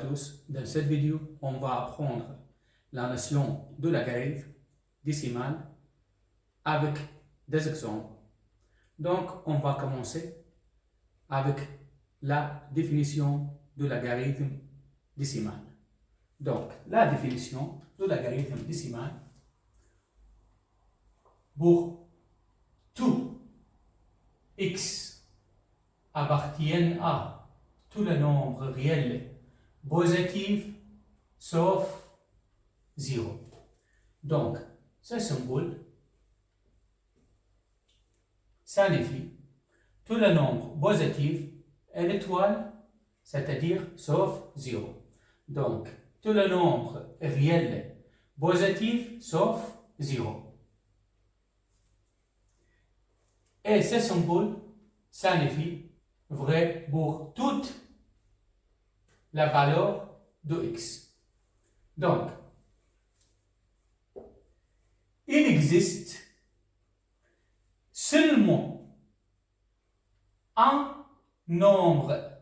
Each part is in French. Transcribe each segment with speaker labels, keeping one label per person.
Speaker 1: tous. Dans cette vidéo, on va apprendre la notion de logarithme décimal avec des exemples. Donc, on va commencer avec la définition de logarithme décimal. Donc, la définition de logarithme décimal pour tout x appartiennent à tous les nombres réels positifs sauf 0. Donc, ce symbole signifie tous les nombres positifs et l'étoile, c'est-à-dire sauf 0. Donc, tous les nombres réels positifs sauf 0. Et ce symbole signifie vrai pour toute la valeur de x. Donc, il existe seulement un nombre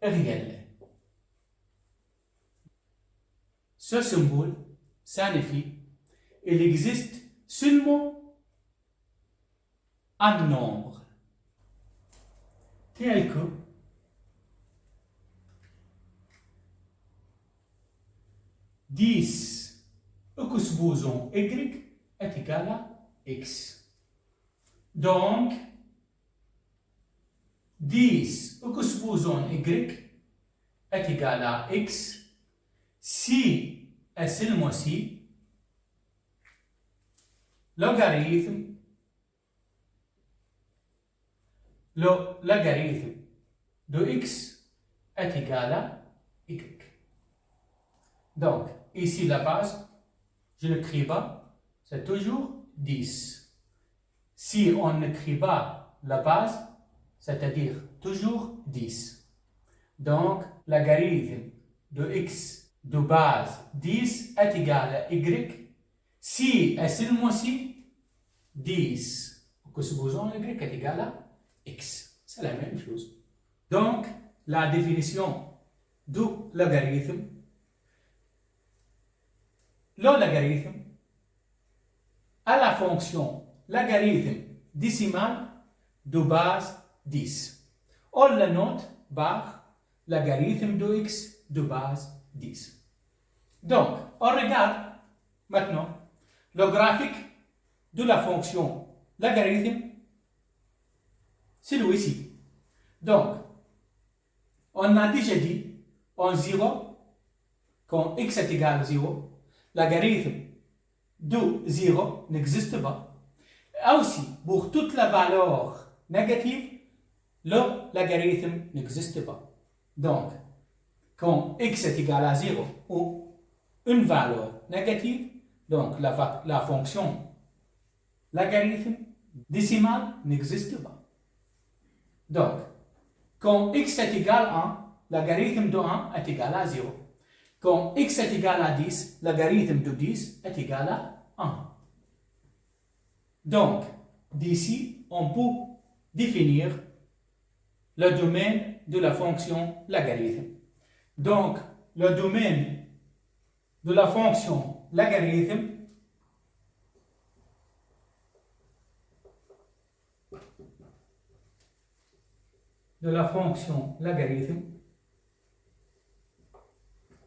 Speaker 1: réel. Ce symbole signifie qu'il existe seulement un nombre tel que 10 supposons y est égal à x. Donc, 10 supposons y est égal à x si et seulement si logarithme de x est égal à y. Donc, ici la base, je n'écris pas, c'est toujours 10. Si on n'écrit pas la base, c'est-à-dire toujours 10. Donc, logarithme de x de base 10 est égal à y si et seulement si 10 que supposons y est égal à x. C'est la même chose. Donc, la définition du logarithme. Le logarithme a la fonction logarithme décimal de base 10. On la note par logarithme de x de base 10. Donc, on regarde maintenant le graphique de la fonction logarithme. Celui-ci. Donc, on a déjà dit en 0, quand x est égal à 0, logarithme de 0 n'existe pas. Et aussi, pour toute la valeur négative, le logarithme n'existe pas. Donc, quand x est égal à 0 ou une valeur négative, donc la fonction logarithme décimale n'existe pas. Donc, quand x est égal à 1, logarithme de 1 est égal à 0. Quand x est égal à 10, logarithme de 10 est égal à 1. Donc, d'ici, on peut définir le domaine de la fonction logarithme. Donc, le domaine de la fonction logarithme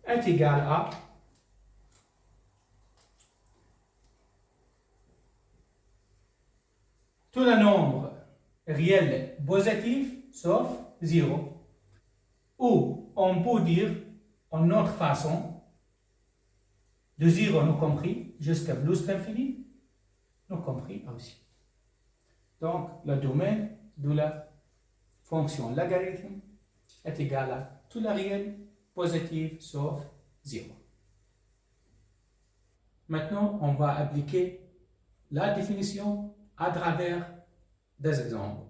Speaker 1: est égal à tous les nombres réels positifs sauf 0. Ou on peut dire en autre façon, de 0 nous compris jusqu'à plus l'infini, nous compris aussi. Donc, le domaine de la fonction logarithme est égal à tous les réels positifs sauf 0. Maintenant, on va appliquer la définition à travers des exemples.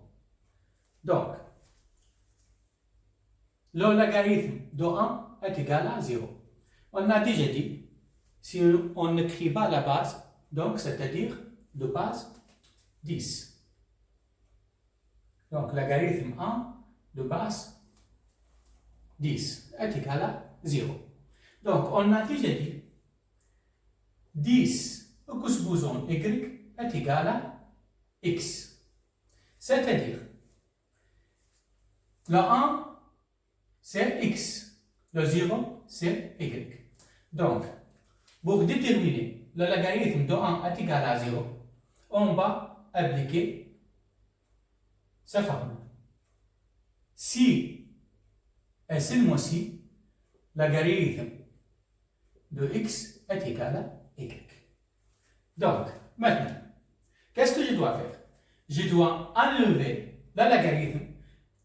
Speaker 1: Donc, le logarithme de 1 est égal à 0. On a déjà dit, si on n'écrit pas la base, donc c'est-à-dire de base 10. Donc, logarithme 1 de base 10 est égal à 0. Donc, on a déjà dit 10 opposant y est égal à x. C'est-à-dire, le 1, c'est x. Le 0, c'est y. Donc, pour déterminer le logarithme de 1 est égal à 0, on va appliquer sa formule. Si et seulement si logarithme de x est égal à y. Donc, maintenant, qu'est-ce que je dois faire? Je dois enlever le logarithme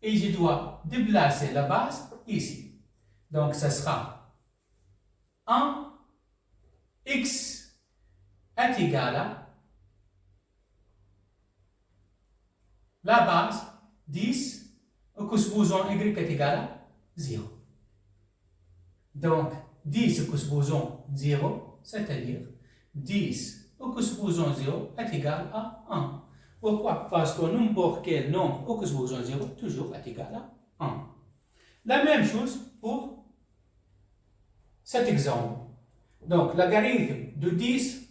Speaker 1: et je dois déplacer la base ici. Donc, ce sera 1 x est égal à la base 10 supposons y est égal à 0. Donc, 10 supposons 0, c'est-à-dire 10 supposons 0 est égal à 1. Pourquoi? Parce que n'importe quel nombre supposons 0 toujours est égal à 1. La même chose pour cet exemple. Donc, logarithme de 10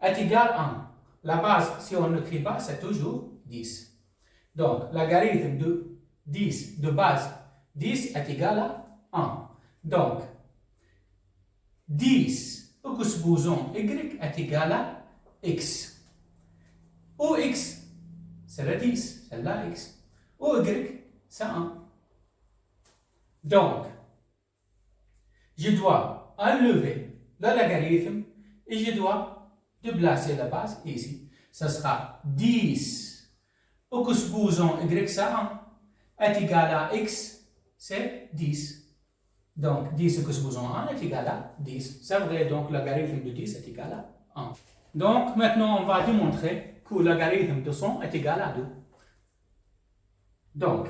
Speaker 1: est égal à 1. La base, si on n'écrit pas, c'est toujours 10. Donc, logarithme de 10 de base 10 est égal à 1. Donc, 10 supposons y est égal à x. Ou x, c'est la 10, c'est la x. Ou y, c'est 1. Donc, je dois enlever le logarithme et je dois déplacer la base ici. Ce sera 10 supposons y, c'est 1, est égal à x, c'est 10. Donc, 10 supposons 1 est égal à 10. C'est vrai, donc le logarithme de 10 est égal à 1. Donc, maintenant, on va démontrer que le logarithme de 100 est égal à 2. Donc,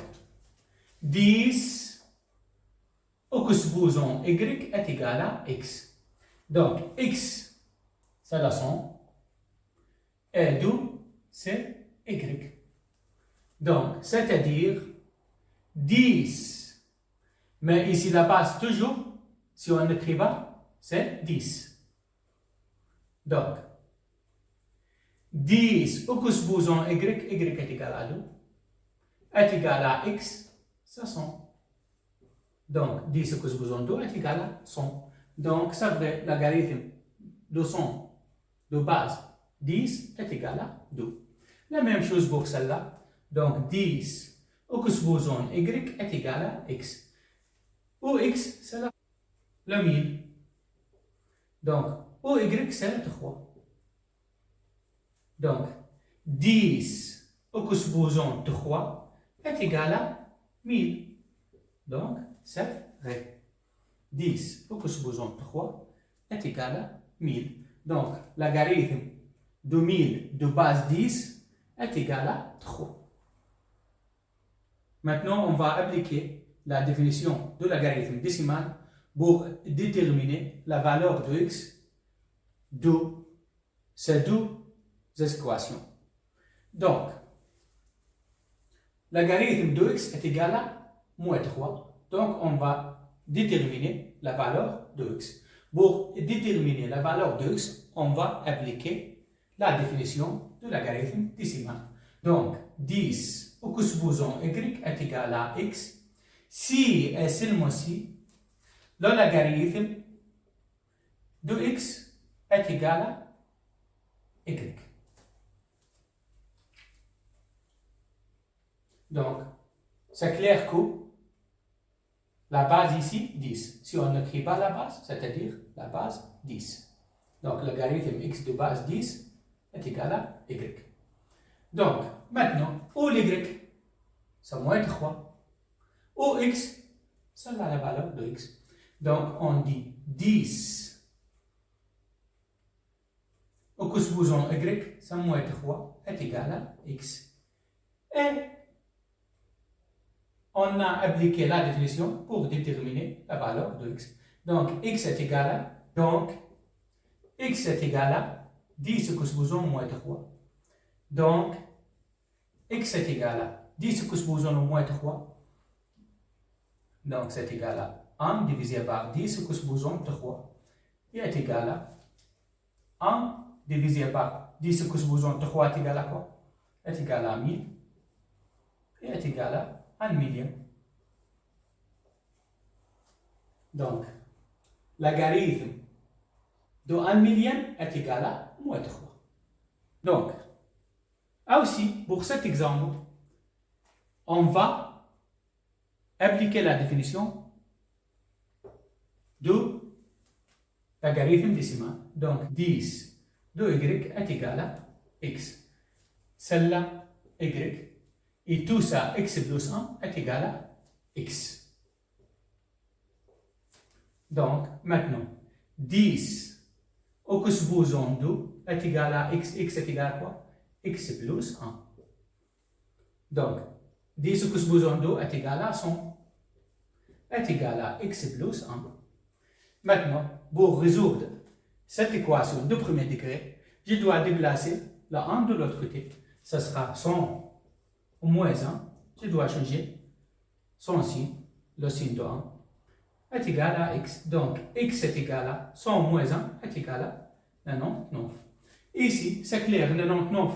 Speaker 1: 10 supposons y est égal à x. Donc, x, c'est la 100. Et 2, c'est y. Donc, c'est-à-dire 10. Mais ici, la base, toujours, si on n'écrit pas, c'est 10. Donc, 10 supposons y est égal à 2, est égal à x, c'est 100. Donc, 10 supposons 2 est égal à 100. Donc, ça veut dire logarithme de 100 de base 10 est égal à 2. La même chose pour celle-là. Donc, 10 supposons y est égal à x. Ou x, c'est le 1000. Donc, ou y, c'est le 3. Donc, 10 supposons 3 est égal à 1000. Donc, c'est vrai. 10 supposons 3 est égal à 1000. Donc, logarithme de 1000 de base 10 est égal à 3. Maintenant, on va appliquer la définition de logarithme décimal pour déterminer la valeur de x de ces deux équations. Donc, logarithme de x est égal à moins 3. Donc, on va déterminer la valeur de x. Pour déterminer la valeur de x, on va appliquer la définition de logarithme décimal. Donc, 10 supposons y est égal à x, si et seulement si le logarithme de x est égal à y. Donc, c'est clair que la base ici, 10. Si on n'écrit pas la base, c'est-à-dire la base 10. Donc, le logarithme x de base 10 est égal à y. Donc, maintenant, ou y, c'est moins 3. Ou x, c'est la valeur de x. Donc, on dit 10. Ou supposons y, c'est moins 3, est égal à x. Et on a appliqué la définition pour déterminer la valeur de x. Donc, x est égal à 10 supposons moins 3. Donc, x est égal à 10 supposons moins 3 Donc c'est égal à 1 divisé par 10 supposons 3 est égal à 1 divisé par 10 supposons 3 est égal à quoi? Est égal à 1000 et est égal à 1 million. Donc, logarithme de 1 million est égal à moins 3. Donc, aussi, pour cet exemple, on va appliquer la définition de logarithme décimal. Donc, 10 de y est égal à x. Celle-là, y. Et tout ça, x plus 1 est égal à x. Donc, maintenant, 10 au supposons 2 est égal à x. X est égal à quoi? X plus 1. Donc, 10 au supposons 2 est égal à 100. Est égal à x plus 1. Maintenant, pour résoudre cette équation de premier degré, je dois déplacer la 1 de l'autre côté. Ce sera 100 au moins 1. Je dois changer son signe, le signe de 1. Est égal à x. Donc, x est égal à 100 moins 1 est égal à 99. Ici, c'est clair, 99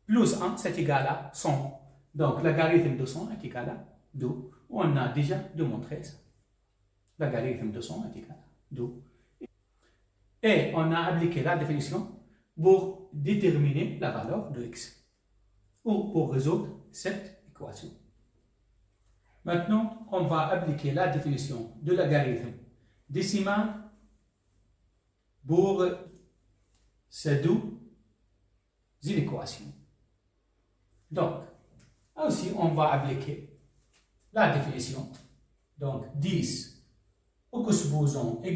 Speaker 1: plus 1, c'est égal à 100. Donc, logarithme de 100 est égal à 2. On a déjà démontré ça. Logarithme de 100 est égal à 2. Et on a appliqué la définition pour déterminer la valeur de x. Ou pour résoudre cette équation. Maintenant, on va appliquer la définition de logarithme décimal pour ces deux inéquations. Donc, aussi, on va appliquer la définition. Donc, 10 au supposons y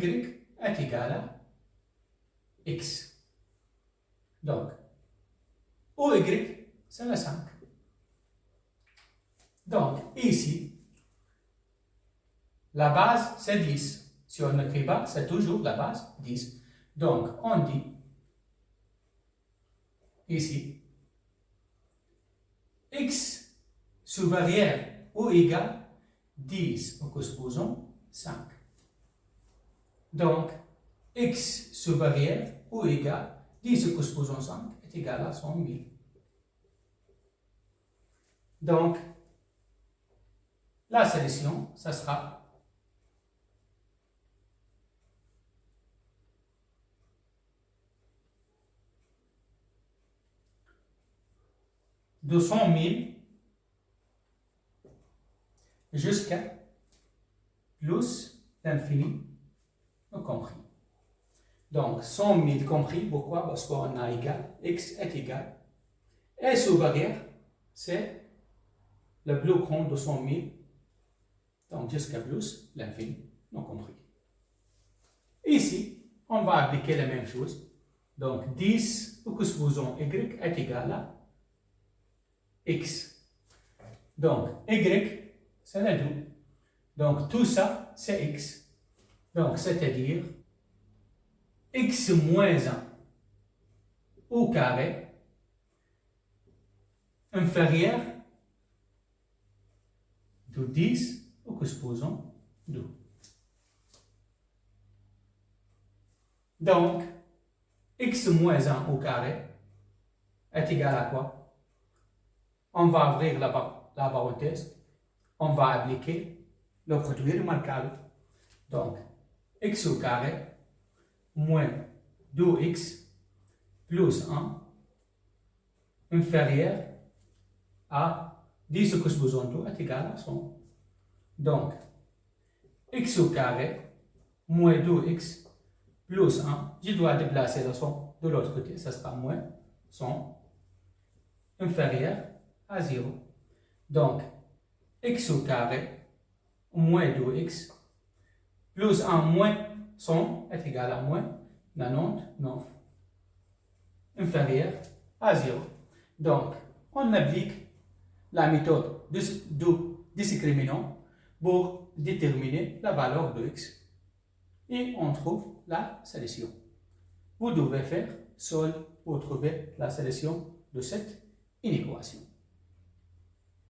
Speaker 1: est égal à x. Donc, OY, c'est la 5. Donc, ici, la base, c'est 10. Si on n'écrit pas, c'est toujours la base 10. Donc, on dit ici, x supérieur ou égal 10 au supposons 5. Donc, x supérieur ou égal 10 au supposons 5 est égal à 100 000. Donc, la solution, ça sera 200 000 jusqu'à plus l'infini compris. Donc, 100 000 compris, pourquoi? Parce qu'on a égal, x est égal. Et supérieur, c'est le plus grand de 100 000, donc jusqu'à plus l'infini non compris. Ici, on va appliquer la même chose. Donc, 10 au supposons y est égal à x. Donc, y, c'est la 2. Donc, tout ça, c'est x. Donc, c'est-à-dire x moins 1 au carré inférieur de 10 au supposons 2. Donc, x moins 1 au carré est égal à quoi? On va ouvrir la parenthèse, on va appliquer le produit remarquable. Donc, x au carré moins 2x plus 1 inférieur à 10 au supposons 2 est égal à 100. Donc, x au carré moins 2x plus 1, je dois déplacer le 100 de l'autre côté, ça sera moins 100 inférieur à 0. Donc, x au carré moins 2x plus 1 moins 100 est égal à moins 99 inférieur à 0. Donc, on applique la méthode de discriminant pour déterminer la valeur de x. Et on trouve la solution. Vous devez faire seul pour trouver la solution de cette inéquation.